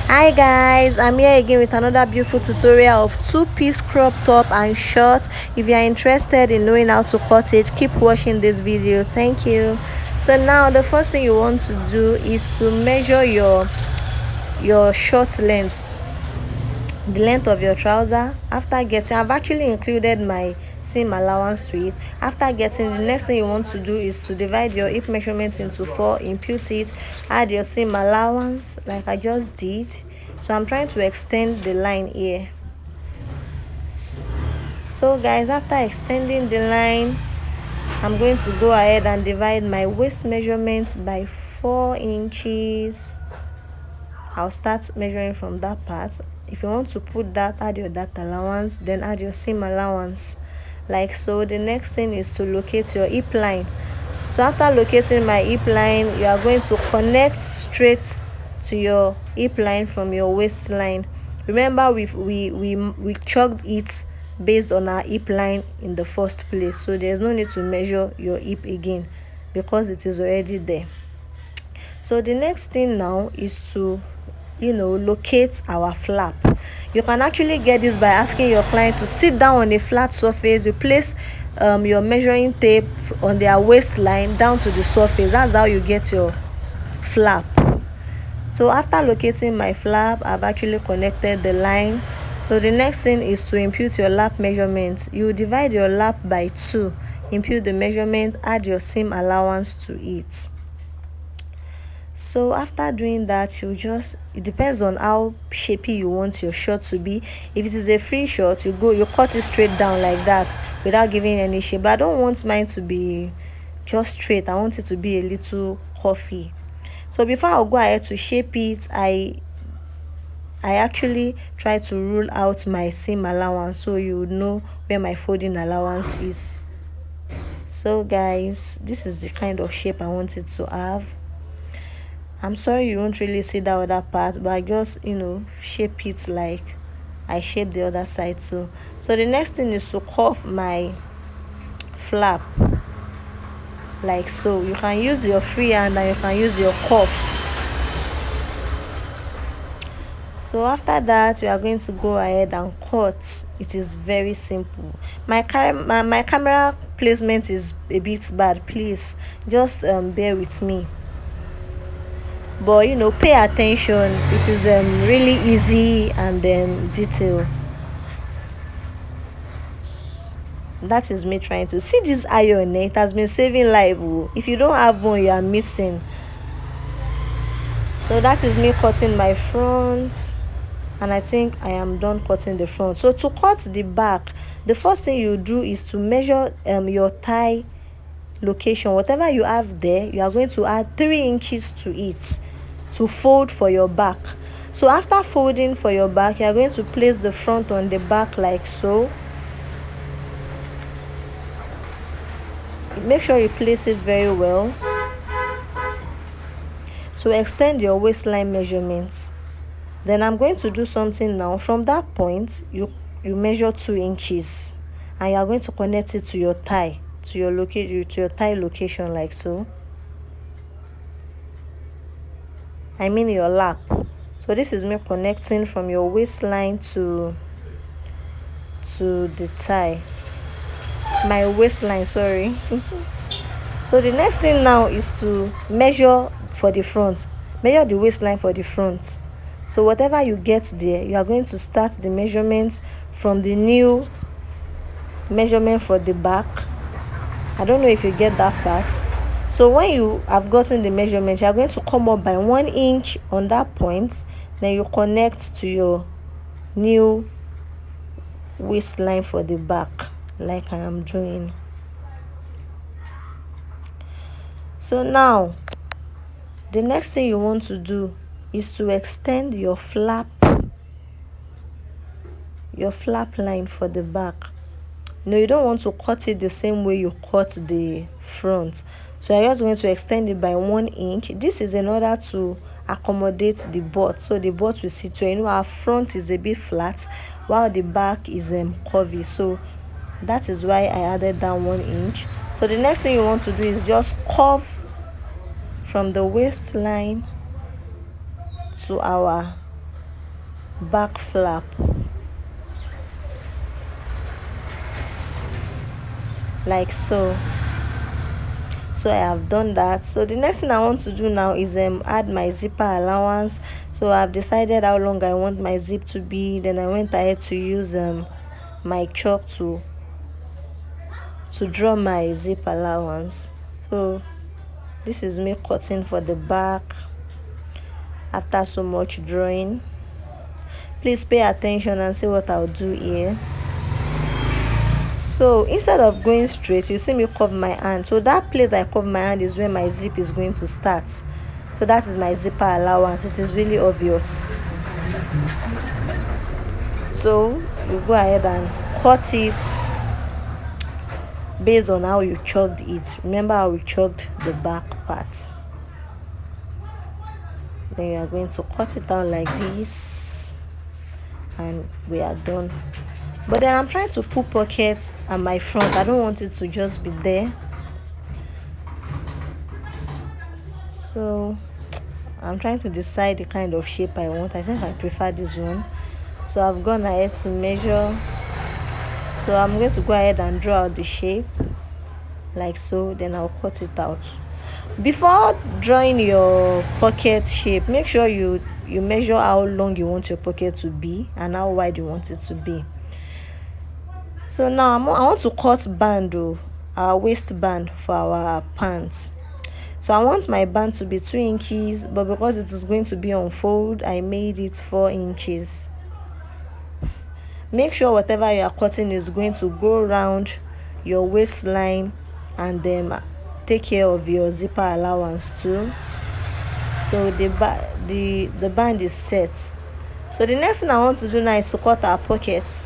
Hi guys, I'm here again with another beautiful tutorial of two-piece crop top and short. If you are interested in knowing how to cut it, keep watching this video. Thank you. So now the first thing you want to do is to measure your short length, the length of your trouser. After getting, I've actually included my seam allowance to it. After getting, the next thing you want to do is to divide your hip measurement into 4, impute it, add your seam allowance like I just did. So I'm trying to extend the line here. So guys, after extending the line, I'm going to go ahead and divide my waist measurements by 4 inches. I'll start measuring from that part. If you want to put that, add your dart allowance, then add your seam allowance like so. The next thing is to locate your hip line. So after locating my hip line, you are going to connect straight to your hip line from your waistline. Remember, we chalked it based on our hip line in the first place, so there's no need to measure your hip again because it is already there. So the next thing now is to locate our flap. You can actually get this by asking your client to sit down on a flat surface. You place your measuring tape on their waistline down to the surface. That's how you get your flap. So after locating my flap, I've actually connected the line. So the next thing is to impute your lap measurement. You divide your lap by 2, impute the measurement, add your seam allowance to it. So after doing that, it depends on how shapy you want your short to be. If it is a free short, you cut it straight down like that without giving any shape. But I don't want mine to be just straight. I want it to be a little curvy. So before I go ahead to shape it, I actually try to rule out my seam allowance so you would know where my folding allowance is. So guys, this is the kind of shape I want it to have. I'm sorry you won't really see that other part, but I just shape it like I shape the other side too. So the next thing is to cuff my flap like so. You can use your free hand and you can use your cuff. So after that, we are going to go ahead and cut. It is very simple. My camera placement is a bit bad, please just bear with me. But pay attention. It is really easy and detailed. That is me trying to see this iron. It has been saving life. If you don't have one, you are missing. So that is me cutting my front, and I think I am done cutting the front. So to cut the back, the first thing you do is to measure your thigh location. Whatever you have there, you are going to add 3 inches to it to fold for your back. So after folding for your back, you are going to place the front on the back like so. Make sure you place it very well. So extend your waistline measurements. Then I'm going to do something now. From that point, you measure 2 inches and you are going to connect it to your thigh, to your thigh location like so. I mean your lap. So this is me connecting from your waistline to the thigh, my waistline, sorry. So the next thing now is to measure for the front. Measure the waistline for the front. So whatever you get there, you are going to start the measurements from the new measurement for the back. I don't know if you get that part. So when you have gotten the measurement, you are going to come up by 1 inch on that point. Then you connect to your new waistline for the back like I am doing. So now the next thing you want to do is to extend your flap line for the back. No, you don't want to cut it the same way you cut the front. So you're just going to extend it by 1 inch. This is in order to accommodate the butt, so the butt will sit where our front is a bit flat while the back is curvy. So that is why I added that 1 inch. So the next thing you want to do is just curve from the waistline to our back flap, like so. So I have done that. So the next thing I want to do now is add my zipper allowance. So I've decided how long I want my zip to be. Then I went ahead to use my chalk to draw my zip allowance. So this is me cutting for the back after so much drawing. Please pay attention and see what I'll do here. So instead of going straight, you see me cover my hand. So that place I cover my hand is where my zip is going to start. So that is my zipper allowance. It is really obvious. So you go ahead and cut it based on how you chalked it. Remember how we chalked the back part. Then you are going to cut it out like this, and we are done. But then I'm trying to put pockets at my front. I don't want it to just be there. So I'm trying to decide the kind of shape I want. I think I prefer this one. So I've gone ahead to measure. So I'm going to go ahead and draw out the shape like so. Then I'll cut it out. Before drawing your pocket shape, make sure you measure how long you want your pocket to be and how wide you want it to be. So now I want to cut band, our waistband for our pants. So I want my band to be 2 inches, but because it is going to be on fold, I made it 4 inches. Make sure whatever you are cutting is going to go around your waistline, and then take care of your zipper allowance too. So the band is set. So the next thing I want to do now is to cut our pockets.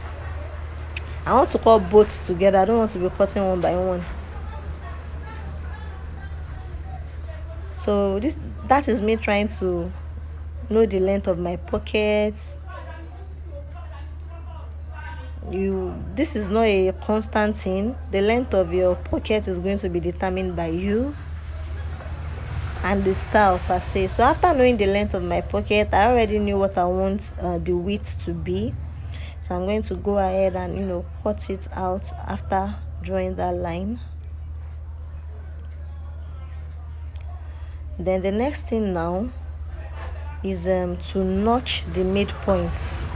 I want to cut both together. I don't want to be cutting one by one. So that is me trying to know the length of my pockets. This is not a constant thing. The length of your pocket is going to be determined by you and the style per se. So after knowing the length of my pocket, I already knew what I want the width to be. So I'm going to go ahead and cut it out after drawing that line. Then the next thing now is to notch the midpoints.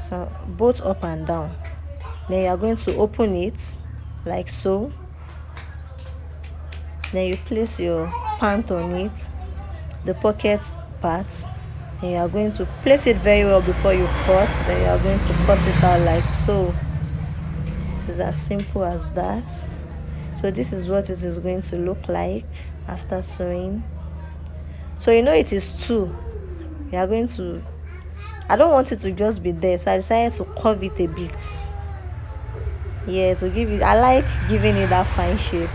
So both up and down. Then you are going to open it like so. Then you place your pant on it, the pocket part, and you are going to place it very well before you cut. Then you are going to cut it out like so. It is as simple as that. So this is what it is going to look like after sewing. So it is 2. You are going to, I don't want it to just be there, so I decided to curve it a bit. Yeah, to give it, I like giving it that fine shape.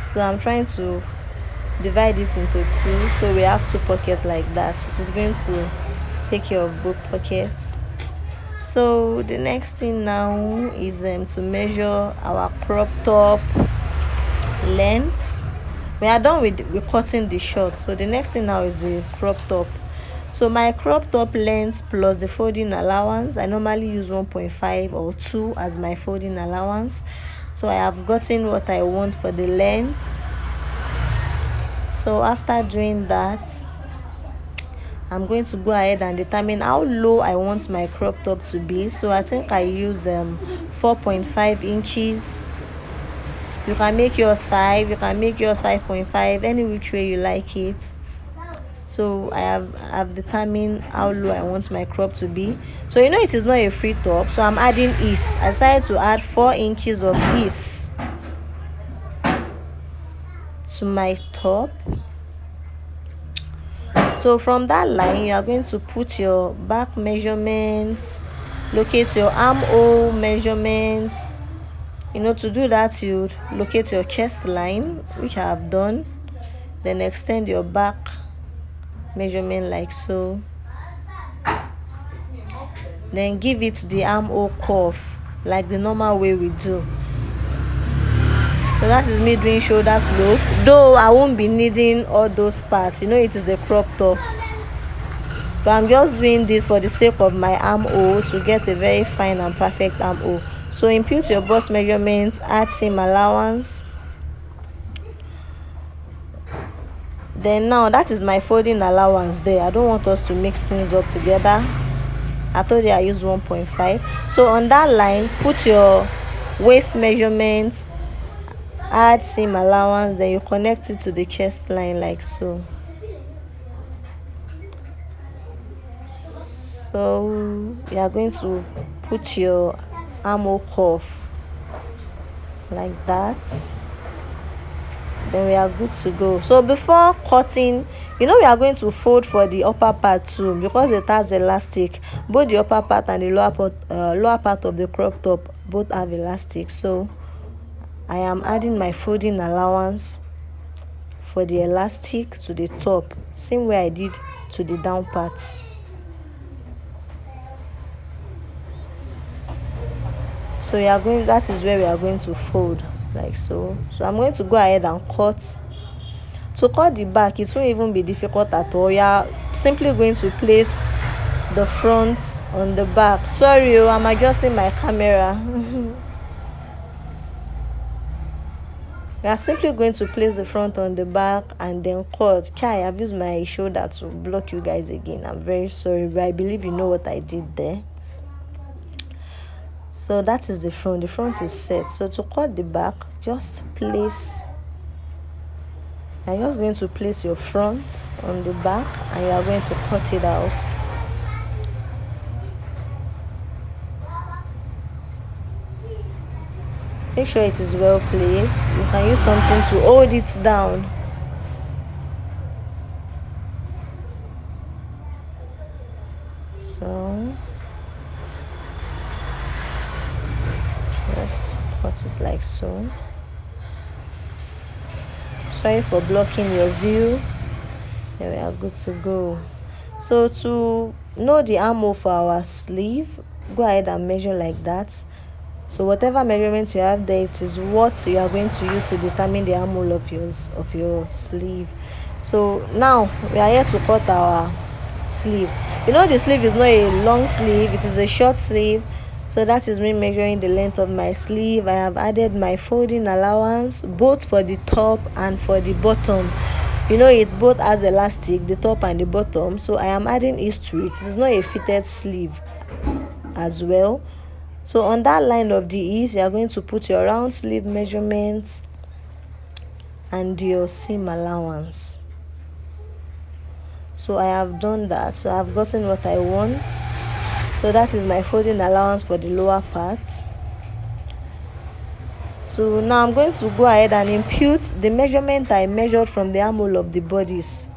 So I'm trying to divide it into 2, so we have 2 pockets like that. It is going to take care of both pockets. So the next thing now is to measure our crop top length. We are done with cutting the short. So the next thing now is the crop top. So my crop top length plus the folding allowance, I normally use 1.5 or 2 as my folding allowance. So I have gotten what I want for the length. So after doing that, I'm going to go ahead and determine how low I want my crop top to be. So I think I use 4.5 inches. You can make yours 5, you can make yours 5.5, any which way you like it. So I have determined how low I want my crop to be. So it is not a free top, so I'm adding ease. I decided to add 4 inches of ease to my top. So from that line, you are going to put your back measurements, locate your armhole measurements. To do that, you locate your chest line, which I have done. Then extend your back measurement like so. Then give it the armhole curve like the normal way we do. So that is me doing shoulder slope, though I won't be needing all those parts. It is a crop top. So I'm just doing this for the sake of my armhole, to get a very fine and perfect armhole. So impute your bust measurement, add seam allowance. Then now that is my folding allowance there. I don't want us to mix things up together. I told you I use 1.5. So on that line, put your waist measurements, add seam allowance, then you connect it to the chest line like so. So you are going to put your armhole cuff like that. Then we are good to go. So before cutting, we are going to fold for the upper part too, because it has elastic. Both the upper part and the lower part of the crop top both have elastic. So I am adding my folding allowance for the elastic to the top, same way I did to the down part. So that is where we are going to fold like so. So I'm going to go ahead and cut. To cut the back, it won't even be difficult at all. You are simply going to place the front on the back. Sorry, I'm adjusting my camera. We are simply going to place the front on the back and then cut. I've used my shoulder to block you guys again. I'm very sorry, but I believe you know what I did there. So that is the front. The front is set. So to cut the back, just place. I'm just going to place your front on the back, and you are going to cut it out. Make sure it is well placed. You can use something to hold it down. So just cut it like so. Sorry for blocking your view. Then we are good to go. So to know the armhole for our sleeve, go ahead and measure like that. So whatever measurement you have there, it is what you are going to use to determine the armhole of your sleeve. So now we are here to cut our sleeve. The sleeve is not a long sleeve, it is a short sleeve. So that is me measuring the length of my sleeve. I have added my folding allowance both for the top and for the bottom. It both has elastic, the top and the bottom. So I am adding each to it. It is not a fitted sleeve as well. So on that line of the ease, you are going to put your round sleeve measurement and your seam allowance. So I have done that. So I have gotten what I want. So that is my folding allowance for the lower part. So now I'm going to go ahead and impute the measurement I measured from the armhole of the bodice.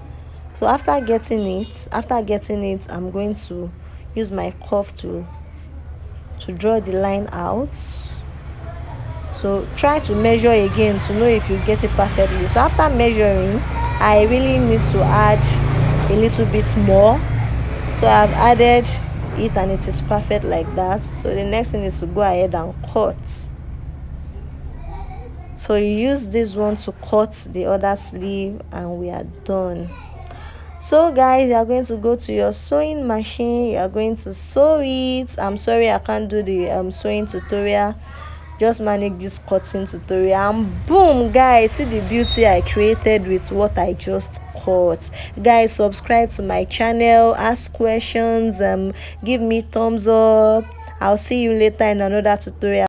So after getting it, I'm going to use my cuff to draw the line out. So try to measure again to know if you get it perfectly. So after measuring, I really need to add a little bit more. So I've added it and it is perfect like that. So the next thing is to go ahead and cut. So you use this one to cut the other sleeve and we are done. So guys, you are going to go to your sewing machine. You are going to sew it. I'm sorry I can't do the sewing tutorial. Just manage this cutting tutorial, and boom guys, see the beauty I created with what I just cut. Guys, subscribe to my channel, ask questions, give me thumbs up. I'll see you later in another tutorial.